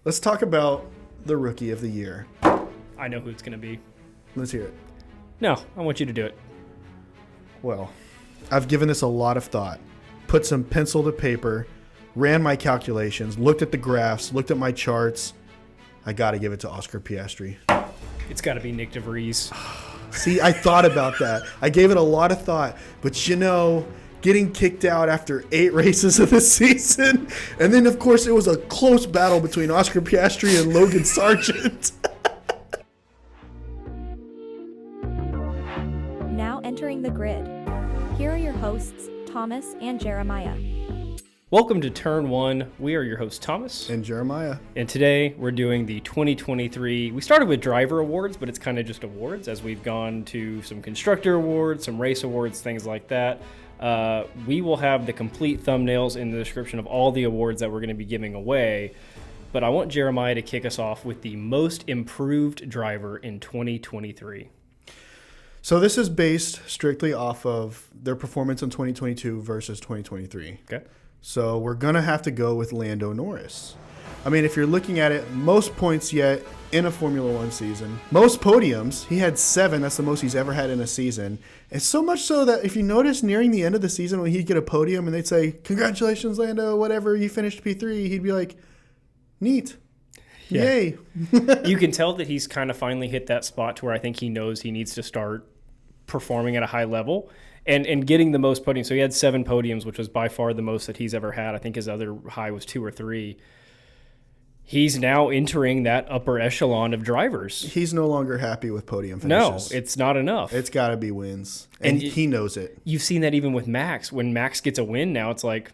Let's talk about the Rookie of the Year. I know who it's going to be. Let's hear it. No, I want you to do it. Well, I've given this a lot of thought. Put some pencil to paper, ran my calculations, looked at the graphs, looked at my charts. I got to give it to Oscar Piastri. It's got to be Nick DeVries. See, I thought about that. I gave it a lot of thought. But, getting kicked out after 8 races of the season. And then, of course, it was a close battle between Oscar Piastri and Logan Sargent. Now entering the grid. Here are your hosts, Thomas and Jeremiah. Welcome to Turn 1. We are your hosts, Thomas. And Jeremiah. And today we're doing the 2023. We started with driver awards, but it's kind of just awards as we've gone to some constructor awards, some race awards, things like that. We will have the complete thumbnails in the description of all the awards that we're going to be giving away. But I want Jeremiah to kick us off with the most improved driver in 2023. So this is based strictly off of their performance in 2022 versus 2023. Okay. So we're going to have to go with Lando Norris. I mean, if you're looking at it, most points yet in a Formula One season. Most podiums, he had 7. That's the most he's ever had in a season. And so much so that if you notice nearing the end of the season when he'd get a podium and they'd say, "Congratulations, Lando, whatever, you finished P3, he'd be like, "Neat. Yeah. Yay." You can tell that he's kind of finally hit that spot to where I think he knows he needs to start performing at a high level and getting the most podiums. So he had 7 podiums, which was by far the most that he's ever had. I think his other high was 2 or 3. He's now entering that upper echelon of drivers. He's no longer happy with podium finishes. No, it's not enough. It's got to be wins. And he knows it. You've seen that even with Max. When Max gets a win, now it's like,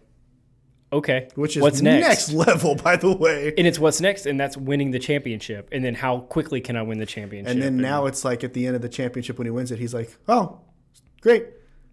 okay, which is what's next level, by the way. And it's what's next, and that's winning the championship. And then how quickly can I win the championship? And then now it's like at the end of the championship when he wins it, he's like, "Oh, great.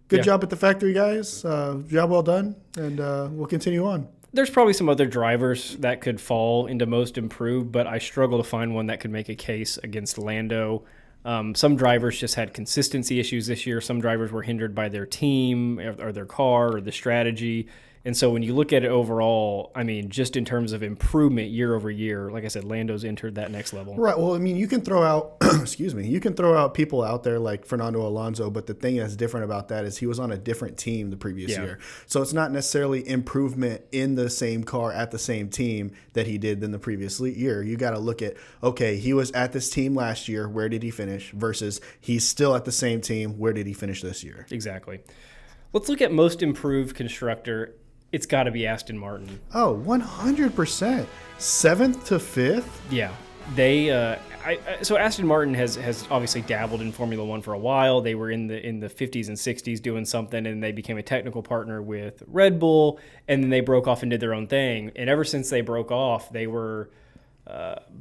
Good job at the factory, guys. Job well done." And we'll continue on. There's probably some other drivers that could fall into most improved, but I struggle to find one that could make a case against Lando. Some drivers just had consistency issues this year. Some drivers were hindered by their team or their car or the strategy. And so when you look at it overall, I mean, just in terms of improvement year over year, like I said, Lando's entered that next level. Right. Well, I mean, you can throw out, you can throw out people out there like Fernando Alonso, but the thing that's different about that is he was on a different team the previous year. So it's not necessarily improvement in the same car at the same team that he did than the previous year. You got to look at, okay, he was at this team last year. Where did he finish? Versus he's still at the same team. Where did he finish this year? Exactly. Let's look at most improved constructor. It's got to be Aston Martin. Oh, 100%. 7th to 5th? Yeah. So Aston Martin has obviously dabbled in Formula One for a while. They were in the 50s and 60s doing something, and they became a technical partner with Red Bull, and then they broke off and did their own thing. And ever since they broke off, they were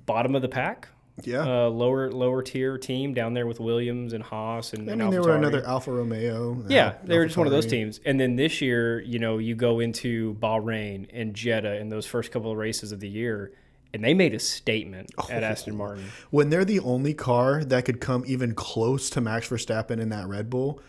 bottom of the pack. Yeah. Lower tier team down there with Williams and Haas and they were another Alfa Romeo. Yeah, they were just one of those teams. And then this year, you go into Bahrain and Jeddah in those first couple of races of the year, and they made a statement at Aston Martin. When they're the only car that could come even close to Max Verstappen in that Red Bull,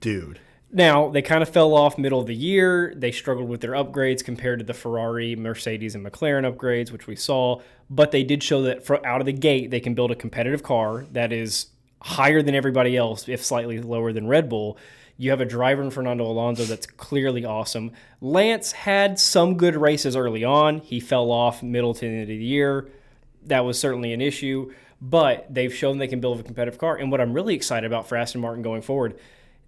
dude. Now, they kind of fell off middle of the year. They struggled with their upgrades compared to the Ferrari, Mercedes, and McLaren upgrades, which we saw. But they did show that out of the gate, they can build a competitive car that is higher than everybody else, if slightly lower than Red Bull. You have a driver in Fernando Alonso that's clearly awesome. Lance had some good races early on. He fell off middle to the end of the year. That was certainly an issue. But they've shown they can build a competitive car. And what I'm really excited about for Aston Martin going forward,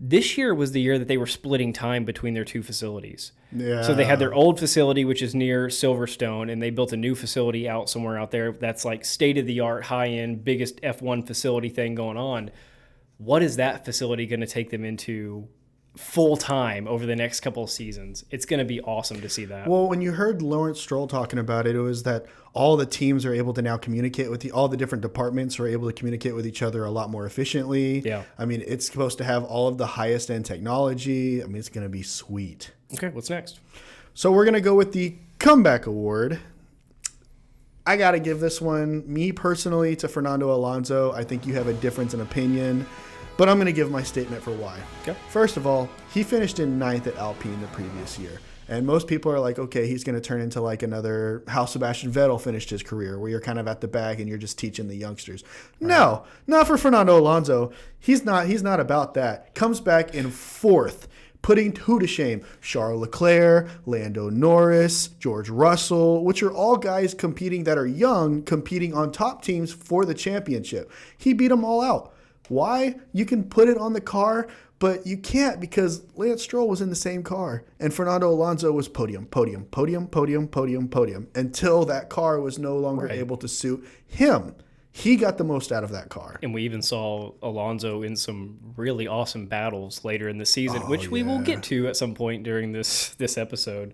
this year was the year that they were splitting time between their 2 facilities. Yeah. So they had their old facility, which is near Silverstone, and they built a new facility out somewhere out there that's like state-of-the-art, high-end, biggest F1 facility thing going on. What is that facility going to take them into full-time over the next couple of seasons? It's going to be awesome to see that. Well, when you heard Lawrence Stroll talking about it, it was that all the teams are able to now communicate with all the different departments are able to communicate with each other a lot more efficiently. Yeah. I mean, it's supposed to have all of the highest end technology. I mean, it's going to be sweet. Okay, what's next? So we're going to go with the Comeback Award. I got to give this one, me personally, to Fernando Alonso. I think you have a difference in opinion, but I'm going to give my statement for why. Okay. First of all, he finished in 9th at Alpine the previous year. And most people are like, okay, he's going to turn into like another how Sebastian Vettel finished his career, where you're kind of at the back and you're just teaching the youngsters. Right. No, not for Fernando Alonso. He's not about that. Comes back in fourth, putting who to shame? Charles Leclerc, Lando Norris, George Russell, which are all guys competing that are young, competing on top teams for the championship. He beat them all out. Why? You can put it on the car, but you can't because Lance Stroll was in the same car and Fernando Alonso was podium until that car was no longer able to suit him. He got the most out of that car. And we even saw Alonso in some really awesome battles later in the season, which we will get to at some point during this episode.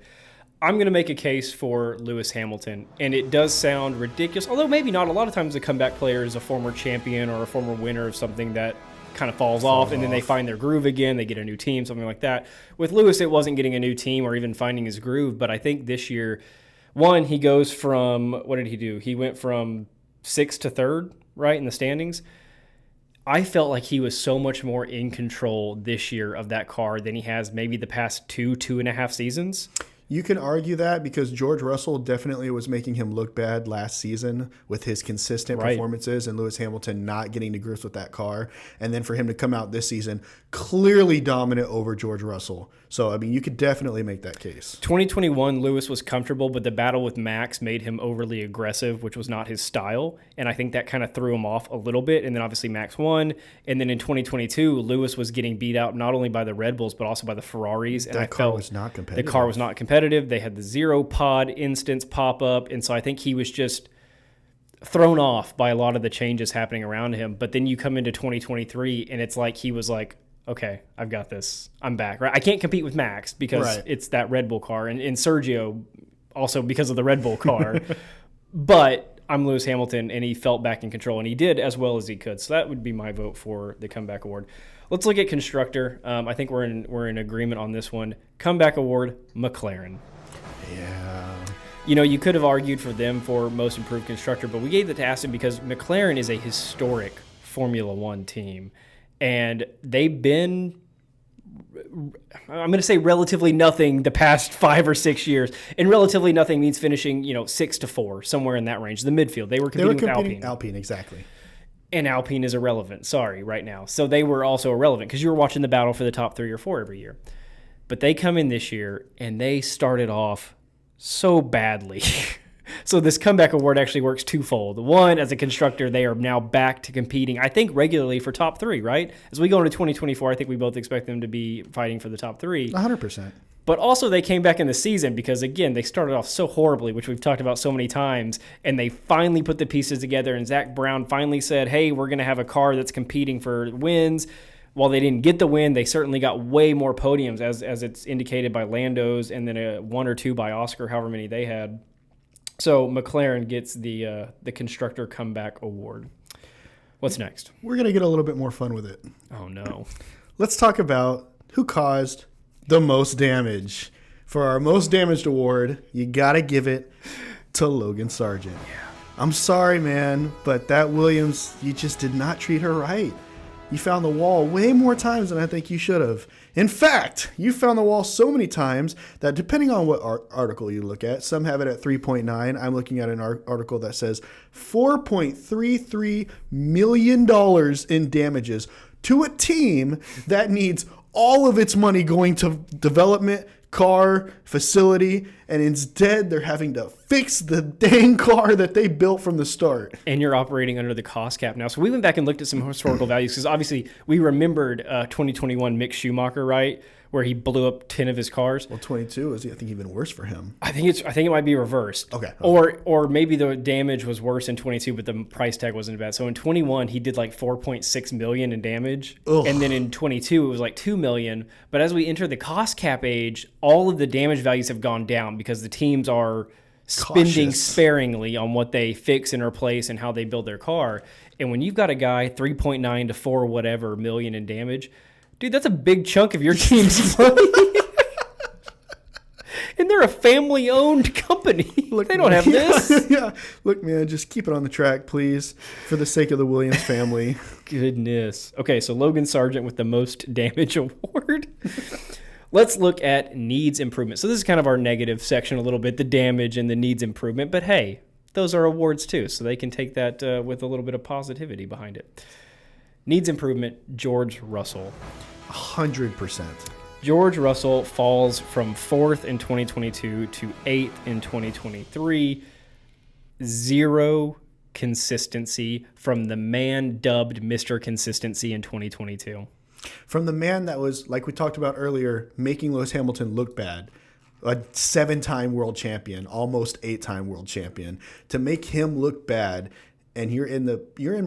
I'm going to make a case for Lewis Hamilton, and it does sound ridiculous, although maybe not. A lot of times a comeback player is a former champion or a former winner of something that kind of falls off, and then they find their groove again. They get a new team, something like that. With Lewis, it wasn't getting a new team or even finding his groove, but I think this year, one, he goes from, what did he do? He went from 6th to 3rd, right, in the standings. I felt like he was so much more in control this year of that car than he has maybe the past 2.5 seasons. You can argue that because George Russell definitely was making him look bad last season with his consistent performances and Lewis Hamilton not getting to grips with that car. And then for him to come out this season clearly dominant over George Russell. So, I mean, you could definitely make that case. 2021, Lewis was comfortable, but the battle with Max made him overly aggressive, which was not his style. And I think that kind of threw him off a little bit. And then obviously Max won. And then in 2022, Lewis was getting beat out not only by the Red Bulls, but also by the Ferraris. And that car was not competitive. The car was not competitive. They had the zero pod instance pop up. And so I think he was just thrown off by a lot of the changes happening around him. But then you come into 2023 and it's like he was like, okay, I've got this. I'm back. Right? I can't compete with Max because it's that Red Bull car, and Sergio also because of the Red Bull car. But I'm Lewis Hamilton, and he felt back in control, and he did as well as he could. So that would be my vote for the comeback award. Let's look at Constructor. I think we're in agreement on this one. Comeback award, McLaren. Yeah. You know, you could have argued for them for most improved constructor, but we gave it to Aston because McLaren is a historic Formula One team. And they've been, I'm going to say relatively nothing the past 5 or 6 years. And relatively nothing means finishing, 6 to 4, somewhere in that range. The midfield. They were competing with Alpine. Alpine, exactly. And Alpine is irrelevant, right now. So they were also irrelevant because you were watching the battle for the top 3 or 4 every year. But they come in this year and they started off so badly. So this comeback award actually works twofold. One, as a constructor, they are now back to competing, I think, regularly for top 3, right? As we go into 2024, I think we both expect them to be fighting for the top 3. 100%. But also they came back in the season because, again, they started off so horribly, which we've talked about so many times, and they finally put the pieces together, and Zach Brown finally said, hey, we're going to have a car that's competing for wins. While they didn't get the win, they certainly got way more podiums, as it's indicated by Lando's, and then 1 or 2 by Oscar, however many they had. So McLaren gets the Constructor Comeback Award. What's next? We're going to get a little bit more fun with it. Oh, no. Let's talk about who caused the most damage. For our most damaged award, you got to give it to Logan Sargent. Yeah. I'm sorry, man, but that Williams, you just did not treat her right. You found the wall way more times than I think you should have. In fact, you found the wall so many times that depending on what article you look at, some have it at 3.9. I'm looking at an article that says $4.33 million in damages to a team that needs all of its money going to development, car, facility, and instead they're having to fix the dang car that they built from the start. And you're operating under the cost cap now. So we went back and looked at some historical values because obviously we remembered 2021 Mick Schumacher, right, where he blew up 10 of his cars. Well, 22 is, I think, even worse for him. I think it might be reversed. Okay. Or maybe the damage was worse in 22, but the price tag wasn't bad. So in 21, he did like 4.6 million in damage. Ugh. And then in 22, it was like 2 million. But as we enter the cost cap age, all of the damage values have gone down because the teams are spending sparingly on what they fix and replace and how they build their car. And when you've got a guy 3.9 to 4 whatever million in damage, dude, that's a big chunk of your team's money. And they're a family-owned company. Look, they don't have this. Yeah. Look, man, just keep it on the track, please, for the sake of the Williams family. Goodness. Okay, so Logan Sargent with the most damage award. Let's look at needs improvement. So this is kind of our negative section a little bit, the damage and the needs improvement. But hey, those are awards too, so they can take that with a little bit of positivity behind it. Needs improvement, George Russell. 100%. George Russell falls from 4th in 2022 to 8th in 2023. Zero consistency from the man dubbed Mr. Consistency in 2022. From the man that was, like we talked about earlier, making Lewis Hamilton look bad, a 7-time world champion, almost 8-time world champion, to make him look bad. And you're in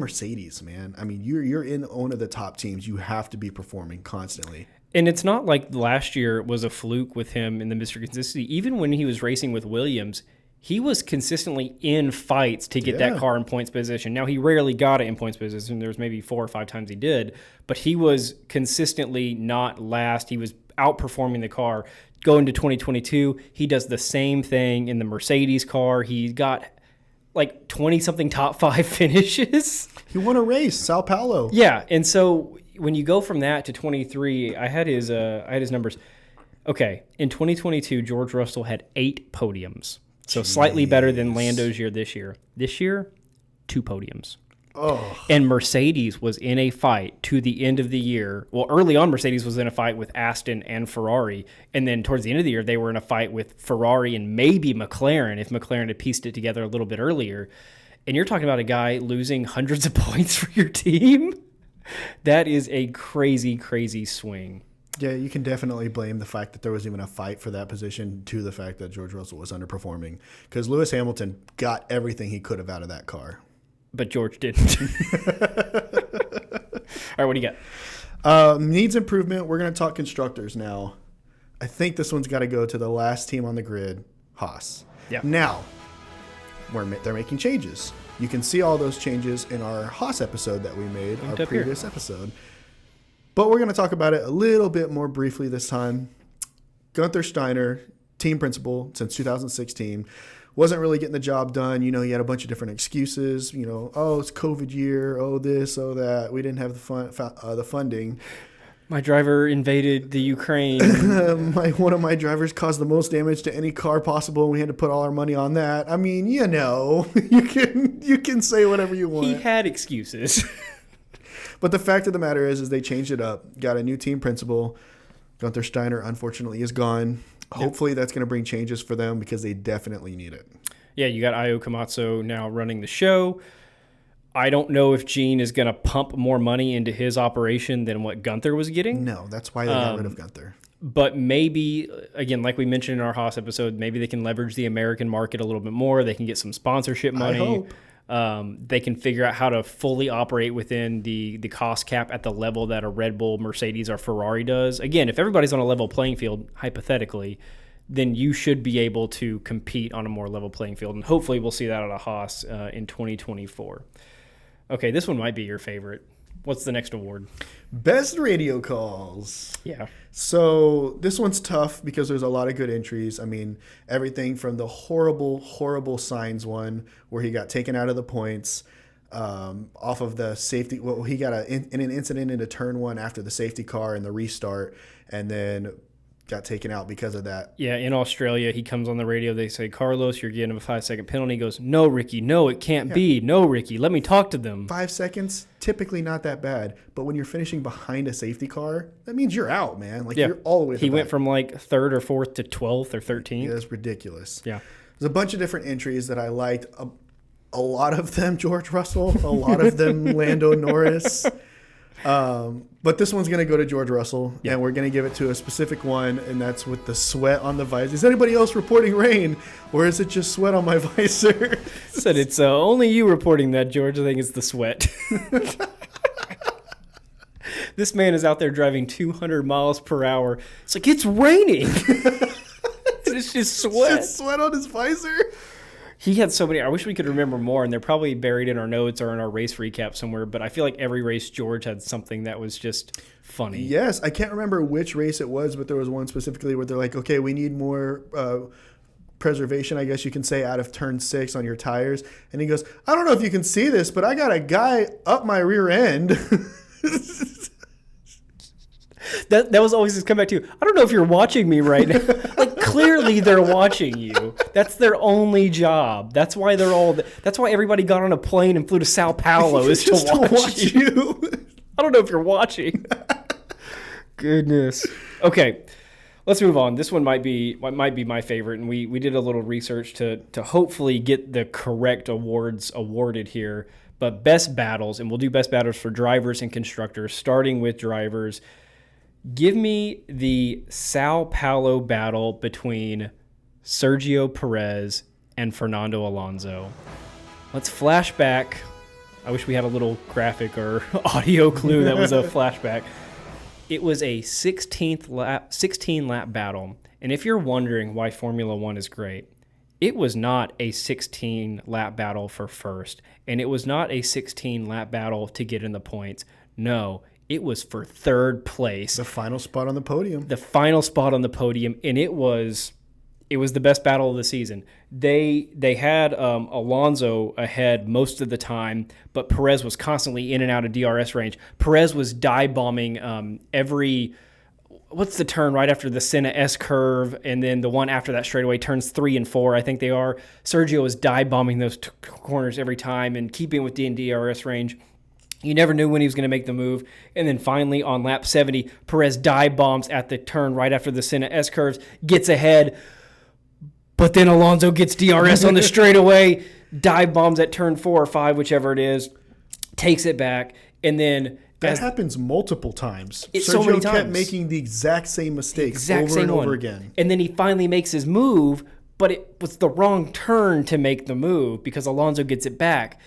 Mercedes, man. I mean, you're in one of the top teams. You have to be performing constantly. And it's not like last year was a fluke with him in the Mr. Consistency. Even when he was racing with Williams, he was consistently in fights to get that car in points position. Now, he rarely got it in points position. There was maybe 4 or 5 times he did, but he was consistently not last. He was outperforming the car. Going to 2022, he does the same thing in the Mercedes car. He got like 20-something top 5 finishes. He won a race, Sao Paulo. Yeah, and so when you go from that to 23, I had his numbers. Okay, in 2022, George Russell had 8 podiums. So slightly better than Lando's year this year. This year, 2 podiums. Oh. And Mercedes was in a fight to the end of the year. Well, early on, Mercedes was in a fight with Aston and Ferrari. And then towards the end of the year, they were in a fight with Ferrari and maybe McLaren, if McLaren had pieced it together a little bit earlier. And you're talking about a guy losing hundreds of points for your team? That is a crazy, crazy swing. Yeah, you can definitely blame the fact that there was even a fight for that position to the fact that George Russell was underperforming. Because Lewis Hamilton got everything he could have out of that car. But George didn't. All right, what do you got? Needs improvement. We're going to talk constructors now. I think this one's got to go to the last team on the grid, Haas. Yeah. Now, they're making changes. You can see all those changes in our Haas episode that we made, our previous episode. But we're going to talk about it a little bit more briefly this time. Gunther Steiner, team principal since 2016, wasn't really getting the job done. You know, he had a bunch of different excuses. You know, oh, it's COVID year. Oh, this, oh, that. We didn't have the funding. My driver invaded the Ukraine. One of my drivers caused the most damage to any car possible, and we had to put all our money on that. I mean, you know, you can say whatever you want. He had excuses. But the fact of the matter is they changed it up, got a new team principal. Gunther Steiner, unfortunately, is gone. Hopefully that's going to bring changes for them because they definitely need it. Yeah, you got Io Komatsu now running the show. I don't know if Gene is going to pump more money into his operation than what Gunther was getting. No, that's why they got rid of Gunther. But maybe, again, like we mentioned in our Haas episode, maybe they can leverage the American market a little bit more. They can get some sponsorship money. I hope. They can figure out how to fully operate within the cost cap at the level that a Red Bull, Mercedes, or Ferrari does. Again, if everybody's on a level playing field, hypothetically, then you should be able to compete on a more level playing field. And hopefully we'll see that at a Haas in 2024. Okay, this one might be your favorite. What's the next award? Best radio calls. Yeah. So this one's tough because there's a lot of good entries. I mean, everything from the horrible, horrible Sainz one where he got taken out of the points off of the safety. Well, he got in an incident into turn 1 after the safety car and the restart, and then got taken out because of that. Yeah, in Australia, he comes on the radio. They say, Carlos, you're getting a 5-second penalty. He goes, no, Ricky, no, it can't be. No, Ricky, let me talk to them. 5 seconds, typically not that bad. But when you're finishing behind a safety car, that means you're out, man. Like, you're all the way to the He back. went from like 3rd or 4th to 12th or 13th. Yeah, it's ridiculous. Yeah. There's a bunch of different entries that I liked. A lot of them George Russell, a lot of them Lando Norris. But this one's going to go to George Russell, and we're going to give it to a specific one, and that's with the sweat on the visor. Is anybody else reporting rain, or is it just sweat on my visor? Said it's only you reporting that, George. I think it's the sweat. This man is out there driving 200 miles per hour. It's like, it's raining. It's just sweat. It's just sweat on his visor. He had so many. I wish we could remember more, and they're probably buried in our notes or in our race recap somewhere. But I feel like every race, George had something that was just funny. Yes, I can't remember which race it was, but there was one specifically where they're like, okay, we need more preservation, I guess you can say, out of turn 6 on your tires. And he goes, I don't know if you can see this, but I got a guy up my rear end. That was always his comeback too. I don't know if you're watching me right now. Like, clearly they're watching you. That's their only job. That's why that's why everybody got on a plane and flew to Sao Paulo is to watch you. I don't know if you're watching. Goodness. Okay. Let's move on. This one might be my favorite, and we did a little research to hopefully get the correct awards awarded here. But best battles, and we'll do best battles for drivers and constructors, starting with drivers. Give me the Sao Paulo battle between Sergio Perez and Fernando Alonso. Let's flash back. I wish we had a little graphic or audio clue that was a flashback. It was a 16 lap battle. And if you're wondering why Formula One is great, it was not a 16 lap battle for first. And it was not a 16 lap battle to get in the points. No, it was for third place. The final spot on the podium. The final spot on the podium. And it was the best battle of the season. They had Alonso ahead most of the time, but Perez was constantly in and out of DRS range. Perez was dive bombing every, what's the turn right after the Senna S curve, and then the one after that straightaway, turns 3 and 4, I think they are. Sergio was dive bombing those corners every time and keeping within DRS range. You never knew when he was going to make the move. And then finally on lap 70, Perez dive bombs at the turn right after the Senna S curves, gets ahead. But then Alonso gets DRS on the straightaway, dive bombs at turn 4 or 5, whichever it is, takes it back, and then that happens multiple times. So many times. Kept making the exact same mistakes over and over again. And then he finally makes his move, but it was the wrong turn to make the move because Alonso gets it back.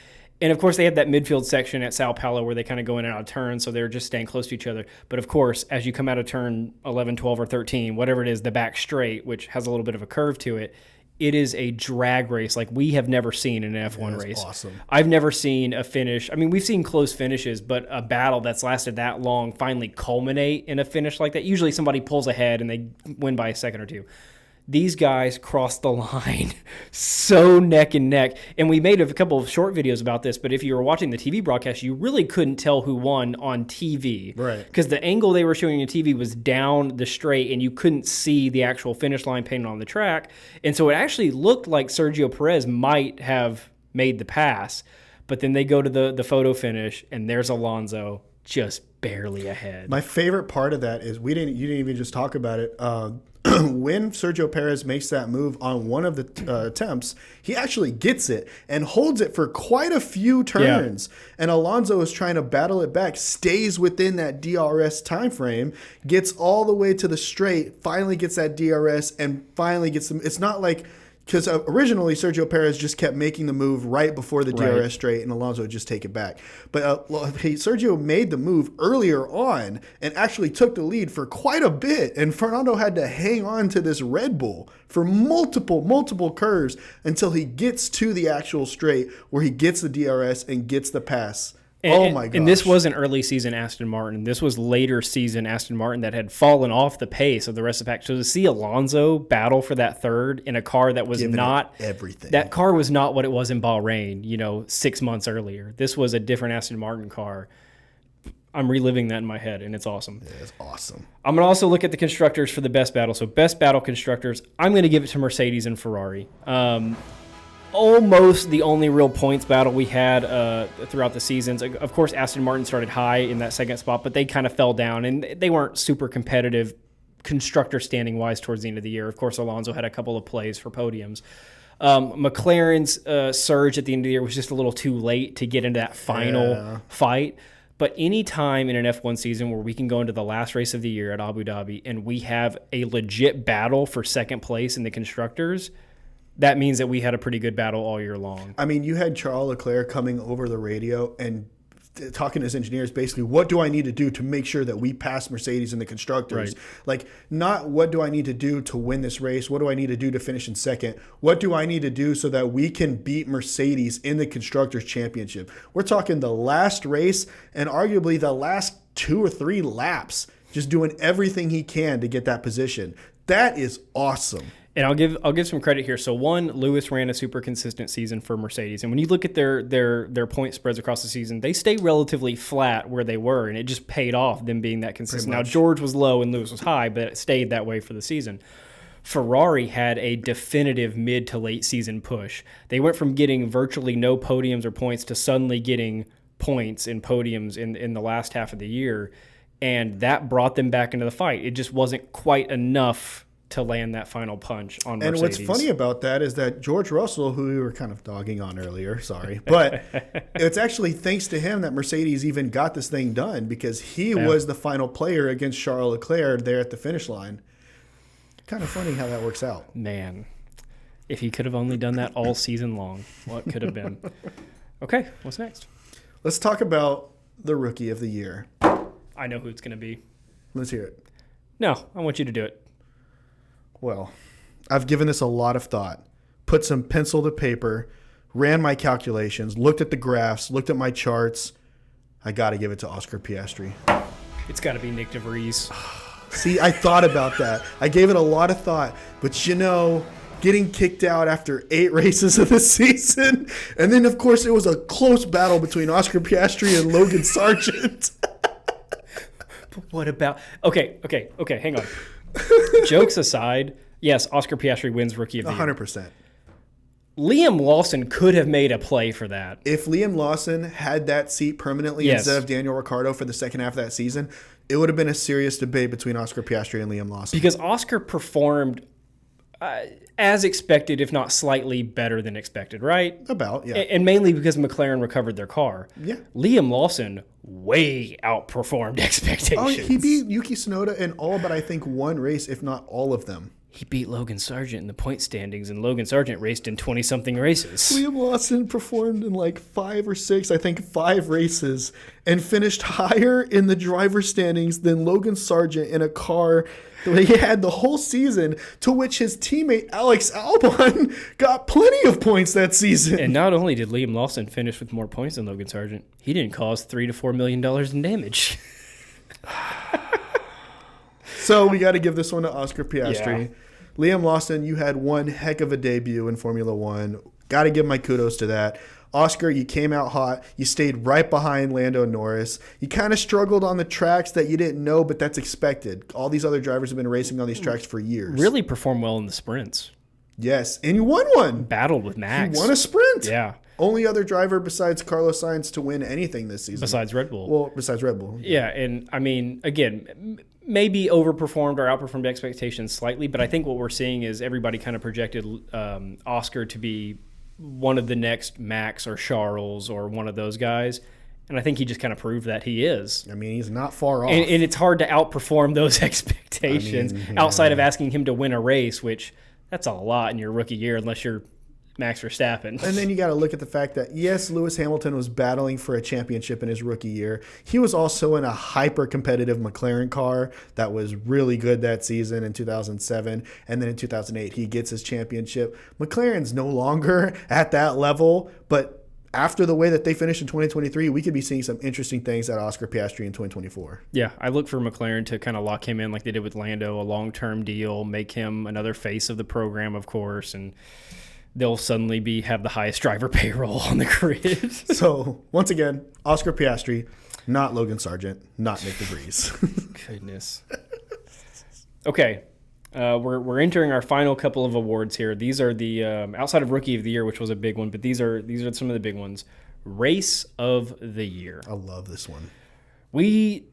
And, of course, they had that midfield section at Sao Paulo where they kind of go in and out of turns, so they're just staying close to each other. But, of course, as you come out of turn 11, 12, or 13, whatever it is, the back straight, which has a little bit of a curve to it, it is a drag race like we have never seen in an F1 race. Awesome. I've never seen a finish. I mean, we've seen close finishes, but a battle that's lasted that long finally culminate in a finish like that. Usually somebody pulls ahead and they win by a second or two. These guys crossed the line so neck and neck. And we made a couple of short videos about this, but if you were watching the TV broadcast, you really couldn't tell who won on TV. Right. Because the angle they were showing on TV was down the straight, and you couldn't see the actual finish line painted on the track. And so it actually looked like Sergio Perez might have made the pass. But then they go to the photo finish, and there's Alonso just barely ahead. My favorite part of that is you didn't even just talk about it. When Sergio Perez makes that move on one of the attempts, he actually gets it and holds it for quite a few turns. Yeah. And Alonso is trying to battle it back, stays within that DRS time frame, gets all the way to the straight, finally gets that DRS, and finally gets them. It's not like, because originally Sergio Perez just kept making the move right before the DRS straight, and Alonso would just take it back. But Sergio made the move earlier on and actually took the lead for quite a bit, and Fernando had to hang on to this Red Bull for multiple curves until he gets to the actual straight where he gets the DRS and gets the pass. Oh my gosh. And this wasn't early season Aston Martin. This was later season Aston Martin that had fallen off the pace of the rest of the pack. So to see Alonso battle for that third in a car that was not everything. That car was not what it was in Bahrain, 6 months earlier. This was a different Aston Martin car. I'm reliving that in my head, and it's awesome. Yeah, it's awesome. I'm going to also look at the constructors for the best battle. So best battle constructors, I'm going to give it to Mercedes and Ferrari. Almost the only real points battle we had throughout the seasons. Of course, Aston Martin started high in that second spot, but they kind of fell down, and they weren't super competitive constructor standing-wise towards the end of the year. Of course, Alonso had a couple of plays for podiums. McLaren's surge at the end of the year was just a little too late to get into that final fight. But any time in an F1 season where we can go into the last race of the year at Abu Dhabi and we have a legit battle for second place in the constructors, that means that we had a pretty good battle all year long. I mean, you had Charles Leclerc coming over the radio and talking to his engineers, basically, what do I need to do to make sure that we pass Mercedes in the constructors? Right. Like, not what do I need to do to win this race? What do I need to do to finish in second? What do I need to do so that we can beat Mercedes in the constructors championship? We're talking the last race and arguably the last 2 or 3 laps, just doing everything he can to get that position. That is awesome. And I'll give some credit here. So one, Lewis ran a super consistent season for Mercedes, and when you look at their point spreads across the season, they stay relatively flat where they were, and it just paid off them being that consistent. Now George was low and Lewis was high, but it stayed that way for the season. Ferrari had a definitive mid to late season push. They went from getting virtually no podiums or points to suddenly getting points and podiums in the last half of the year, and that brought them back into the fight. It just wasn't quite enough to land that final punch on Mercedes. And what's funny about that is that George Russell, who we were kind of dogging on earlier, sorry, but it's actually thanks to him that Mercedes even got this thing done, because he was the final player against Charles Leclerc there at the finish line. Kind of funny how that works out. Man, if he could have only done that all season long, what could have been? Okay, what's next? Let's talk about the Rookie of the Year. I know who it's going to be. Let's hear it. No, I want you to do it. Well, I've given this a lot of thought, put some pencil to paper, ran my calculations, looked at the graphs, looked at my charts. I got to give it to Oscar Piastri. It's got to be Nick DeVries. See, I thought about that. I gave it a lot of thought. But, getting kicked out after 8 races of the season, and then, of course, it was a close battle between Oscar Piastri and Logan Sargent. But what about... Okay, hang on. Jokes aside, yes, Oscar Piastri wins Rookie of the Year. 100%. Liam Lawson could have made a play for that. If Liam Lawson had that seat permanently instead of Daniel Ricciardo for the second half of that season, it would have been a serious debate between Oscar Piastri and Liam Lawson. Because Oscar performed as expected, if not slightly better than expected, right? About, yeah. And mainly because McLaren recovered their car. Yeah. Liam Lawson way outperformed expectations. Oh, he beat Yuki Tsunoda in all but I think one race, if not all of them. He beat Logan Sargent in the point standings, and Logan Sargent raced in 20-something races. Liam Lawson performed in like 5 or 6, I think 5 races, and finished higher in the driver's standings than Logan Sargent in a car that he had the whole season, to which his teammate Alex Albon got plenty of points that season. And not only did Liam Lawson finish with more points than Logan Sargent, he didn't cause $3 to $4 million in damage. So we got to give this one to Oscar Piastri. Yeah. Liam Lawson, you had one heck of a debut in Formula One. Got to give my kudos to that. Oscar, you came out hot. You stayed right behind Lando Norris. You kind of struggled on the tracks that you didn't know, but that's expected. All these other drivers have been racing on these tracks for years. Really performed well in the sprints. Yes, and you won one. Battled with Max. You won a sprint. Yeah. Only other driver besides Carlos Sainz to win anything this season. Besides Red Bull. Well, besides Red Bull. Yeah, and I mean, again, maybe overperformed or outperformed expectations slightly, but I think what we're seeing is everybody kind of projected Oscar to be one of the next Max or Charles or one of those guys. And I think he just kind of proved that he is. I mean, he's not far off. And it's hard to outperform those expectations outside of asking him to win a race, which that's a lot in your rookie year unless you're Max Verstappen. And then you got to look at the fact that, yes, Lewis Hamilton was battling for a championship in his rookie year. He was also in a hyper-competitive McLaren car that was really good that season in 2007. And then in 2008, he gets his championship. McLaren's no longer at that level, but after the way that they finished in 2023, we could be seeing some interesting things at Oscar Piastri in 2024. Yeah, I look for McLaren to kind of lock him in like they did with Lando, a long-term deal, make him another face of the program, of course, and they'll suddenly have the highest driver payroll on the grid. So, once again, Oscar Piastri, not Logan Sargent, not Nick DeVries. Goodness. Okay, we're entering our final couple of awards here. These are the outside of Rookie of the Year, which was a big one, but these are some of the big ones. Race of the Year. I love this one. We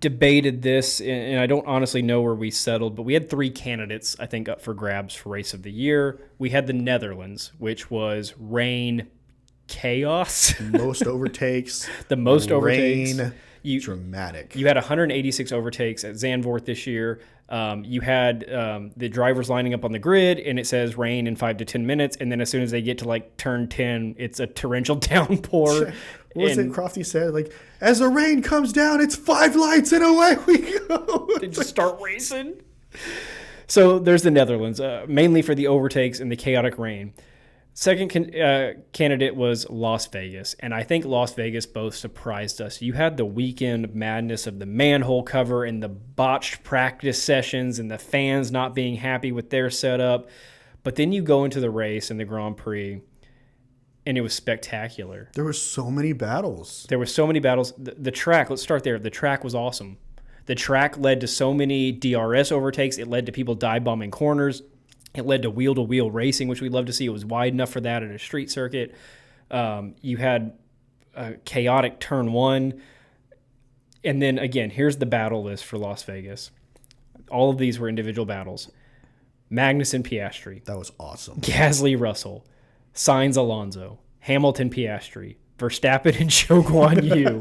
debated this, and I don't honestly know where we settled, but we had 3 candidates, I think, up for grabs for Race of the Year. We had the Netherlands, which was rain, chaos. Most overtakes. The most overtakes. Rain, dramatic. You had 186 overtakes at Zandvoort this year. You had the drivers lining up on the grid, and it says rain in 5 to 10 minutes, and then as soon as they get to like turn 10, it's a torrential downpour. What was it Crofty said? Like, as the rain comes down, it's 5 lights and away we go. They just start racing. So there's the Netherlands, mainly for the overtakes and the chaotic rain. Second candidate was Las Vegas, and I think Las Vegas both surprised us. You had the weekend madness of the manhole cover and the botched practice sessions and the fans not being happy with their setup, but then you go into the race in the Grand Prix, and it was spectacular. There were so many battles. The track, let's start there. The track was awesome. The track led to so many DRS overtakes. It led to people dive bombing corners. It led to wheel-to-wheel racing, which we'd love to see. It was wide enough for that at a street circuit. You had a chaotic turn one. And then, again, here's the battle list for Las Vegas. All of these were individual battles. Magnussen, Piastri. That was awesome. Gasly, Russell. Sainz, Alonso. Hamilton, Piastri. Verstappen and Zhou Guan Yu.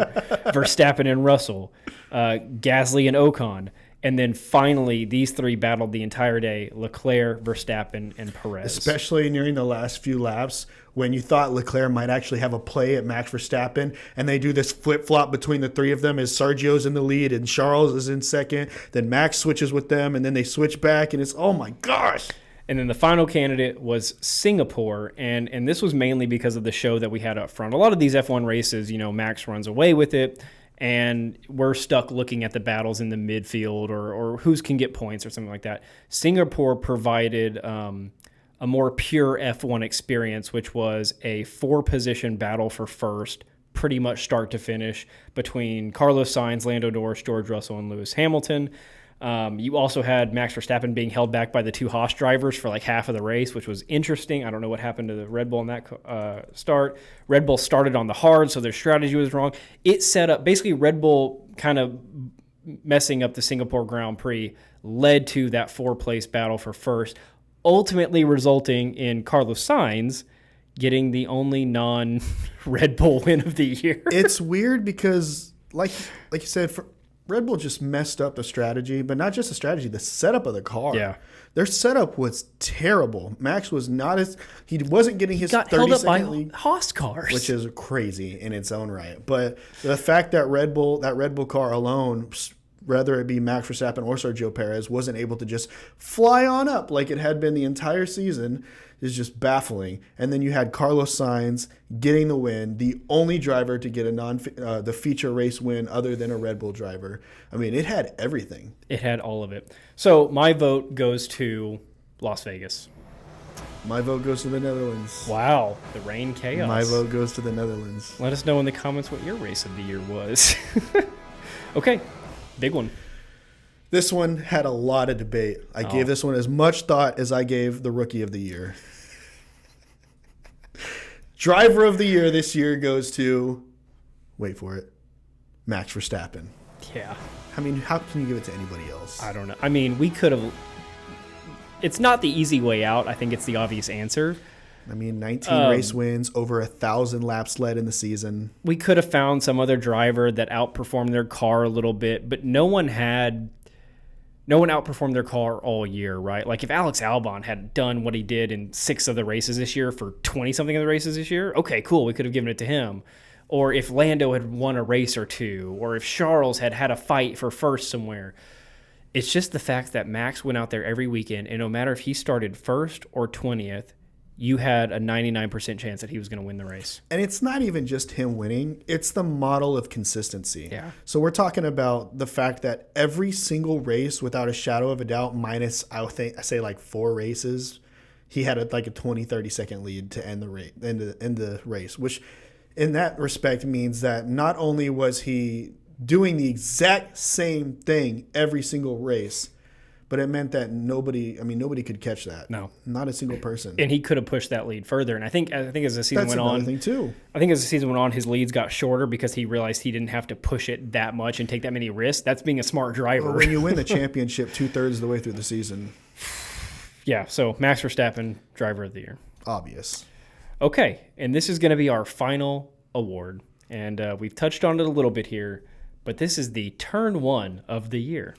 Verstappen and Russell. Gasly and Ocon. And then finally, these three battled the entire day, Leclerc, Verstappen, and Perez. Especially during the last few laps when you thought Leclerc might actually have a play at Max Verstappen, and they do this flip-flop between the three of them as Sergio's in the lead and Charles is in second. Then Max switches with them, and then they switch back, and it's, oh my gosh. And then the final candidate was Singapore, and this was mainly because of the show that we had up front. A lot of these F1 races, Max runs away with it, and we're stuck looking at the battles in the midfield or who's can get points or something like that. Singapore provided a more pure F1 experience, which was a four-position battle for first, pretty much start to finish, between Carlos Sainz, Lando Norris, George Russell, and Lewis Hamilton. You also had Max Verstappen being held back by the two Haas drivers for like half of the race, which was interesting. I don't know what happened to the Red Bull in that start. Red Bull started on the hard, so their strategy was wrong. It set up, basically Red Bull kind of messing up the Singapore Grand Prix led to that four-place battle for first, ultimately resulting in Carlos Sainz getting the only non-Red Bull win of the year. It's weird because, like you said, Red Bull just messed up the strategy, but not just the strategy, the setup of the car. Yeah. Their setup was terrible. Max was he wasn't getting his 30-second lead. Haas cars. Which is crazy in its own right. But the fact that Red Bull car alone, whether it be Max Verstappen or Sergio Perez, wasn't able to just fly on up like it had been the entire season is just baffling. And then you had Carlos Sainz getting the win, the only driver to get the feature race win other than a Red Bull driver. I mean, it had everything. It had all of it. So my vote goes to Las Vegas. My vote goes to the Netherlands. Wow, the rain chaos. My vote goes to the Netherlands. Let us know in the comments what your race of the year was. Okay, big one. This one had a lot of debate. I gave this one as much thought as I gave the Rookie of the Year. Driver of the Year this year goes to, wait for it, Max Verstappen. Yeah. I mean, how can you give it to anybody else? I don't know. I mean, we could have... It's not the easy way out. I think it's the obvious answer. I mean, 19 race wins, over 1,000 laps led in the season. We could have found some other driver that outperformed their car a little bit, but no one outperformed their car all year, right? Like if Alex Albon had done what he did in 6 of the races this year for 20-something of the races this year, okay, cool, we could have given it to him. Or if Lando had won a race or two, or if Charles had had a fight for first somewhere. It's just the fact that Max went out there every weekend, and no matter if he started first or 20th, you had a 99% chance that he was going to win the race. And it's not even just him winning. It's the model of consistency. Yeah. So we're talking about the fact that every single race, without a shadow of a doubt, minus, I say like 4 races, he had like a 20, 30-second lead to end the race, which in that respect means that not only was he doing the exact same thing every single race, but it meant that nobody could catch that. No. Not a single person. And he could have pushed that lead further. And I think as the season went on... That's another thing, too. I think as the season went on, his leads got shorter because he realized he didn't have to push it that much and take that many risks. That's being a smart driver. Well, when you win the championship 2/3 of the way through the season. Yeah, so Max Verstappen, driver of the year. Obvious. Okay, and this is going to be our final award. And we've touched on it a little bit here, but this is the Turn 1 of the year.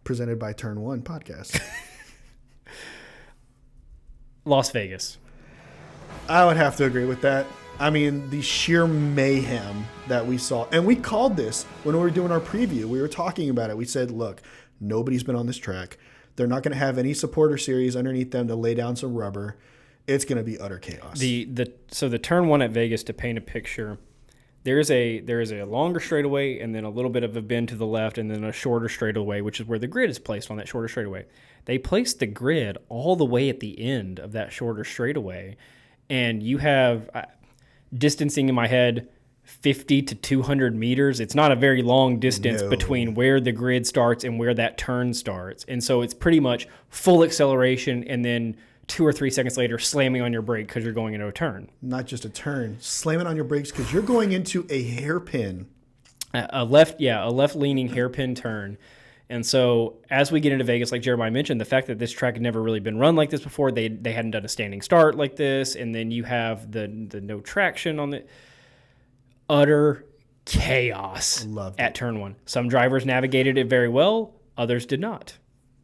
Presented by Turn 1 podcast. Las Vegas. I would have to agree with that. I mean, the sheer mayhem that we saw. And we called this when we were doing our preview. We were talking about it. We said, look, nobody's been on this track. They're not going to have any supporter series underneath them to lay down some rubber. it's going to be utter chaos. So the turn one at Vegas, to paint a picture, there is a longer straightaway and then a little bit of a bend to the left and then a shorter straightaway, which is where the grid is placed on that shorter straightaway. They placed the grid all the way at the end of that shorter straightaway, and you have distancing in my head 50 to 200 meters. It's not a very long distance between where the grid starts and where that turn starts. And so it's pretty much full acceleration and then 2 or 3 seconds later slamming on your brake because you're going into a turn. Not just a turn, slamming on your brakes because you're going into a hairpin. A left-leaning hairpin turn. And so as we get into Vegas, like Jeremiah mentioned, the fact that this track had never really been run like this before, they hadn't done a standing start like this, and then you have the no traction on the utter chaos at turn one. Some drivers navigated it very well, others did not.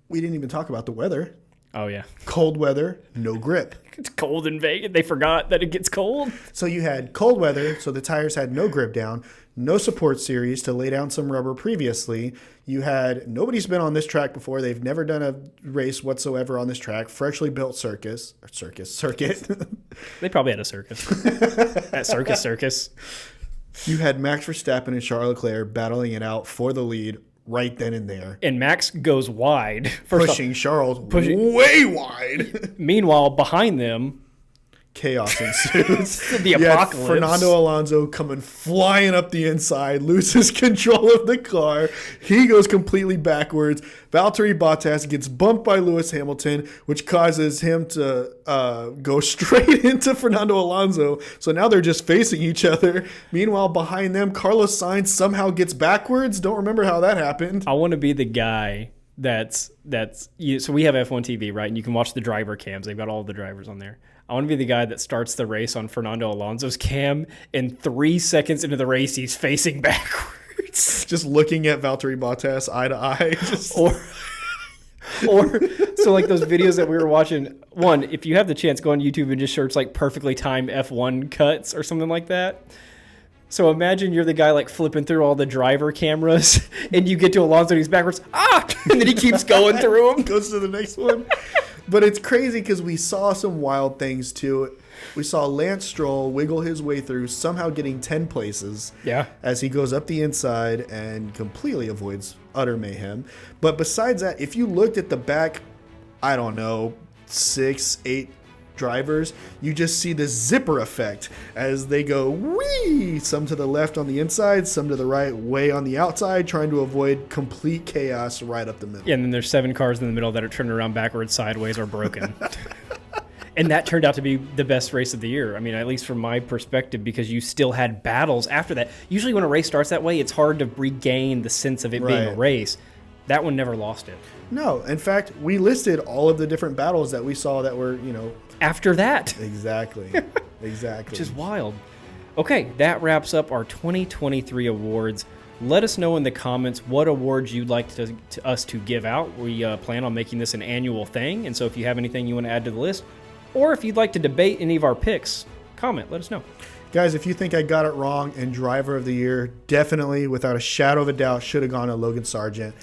We didn't even talk about the weather. Oh, yeah. Cold weather, no grip. It's cold in Vegas. They forgot that it gets cold. So you had cold weather, so the tires had no grip down, no support series to lay down some rubber previously. You had, nobody's been on this track before. They've never done a race whatsoever on this track. Freshly built circuit. They probably had a circus. That circus. You had Max Verstappen and Charles Leclerc battling it out for the lead right then and there. And Max goes wide. Pushing Charles way wide. Meanwhile, behind them, chaos ensues. The apocalypse. Fernando Alonso coming flying up the inside, loses control of the car. He goes completely backwards. Valtteri Bottas gets bumped by Lewis Hamilton, which causes him to go straight into Fernando Alonso. So now they're just facing each other. Meanwhile, behind them, Carlos Sainz somehow gets backwards. Don't remember how that happened. I want to be the guy that's so we have F1 TV, right? And you can watch the driver cams. They've got all the drivers on there. I want to be the guy that starts the race on Fernando Alonso's cam, and 3 seconds into the race, he's facing backwards. Just looking at Valtteri Bottas eye to eye. Or so like those videos that we were watching. One, if you have the chance, go on YouTube and just search like perfectly timed F1 cuts or something like that. So imagine you're the guy like flipping through all the driver cameras, and you get to Alonso and he's backwards. And then he keeps going through them. Goes to the next one. But it's crazy because we saw some wild things too. We saw Lance Stroll wiggle his way through, somehow getting 10 places. Yeah. As he goes up the inside and completely avoids utter mayhem. But besides that, if you looked at the back, I don't know, 6, 8 drivers, you just see this zipper effect as they go whee, some to the left on the inside, some to the right, way on the outside, trying to avoid complete chaos right up the middle. Yeah, and then there's 7 cars in the middle that are turning around backwards, sideways, or broken. And that turned out to be the best race of the year. I mean, at least from my perspective, because you still had battles after that. Usually when a race starts that way, it's hard to regain the sense of it being a race. That one never lost it. No, in fact, we listed all of the different battles that we saw that were, after that. Exactly. Which is wild. Okay, that wraps up our 2023 awards. Let us know in the comments what awards you'd like us to give out. We plan on making this an annual thing, and so if you have anything you want to add to the list, or if you'd like to debate any of our picks, comment, let us know. Guys, if you think I got it wrong and driver of the year, definitely, without a shadow of a doubt, should have gone to Logan Sargent.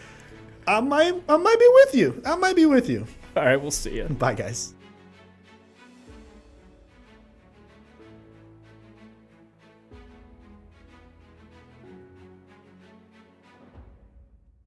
I might be with you. All right, we'll see you. Bye, guys.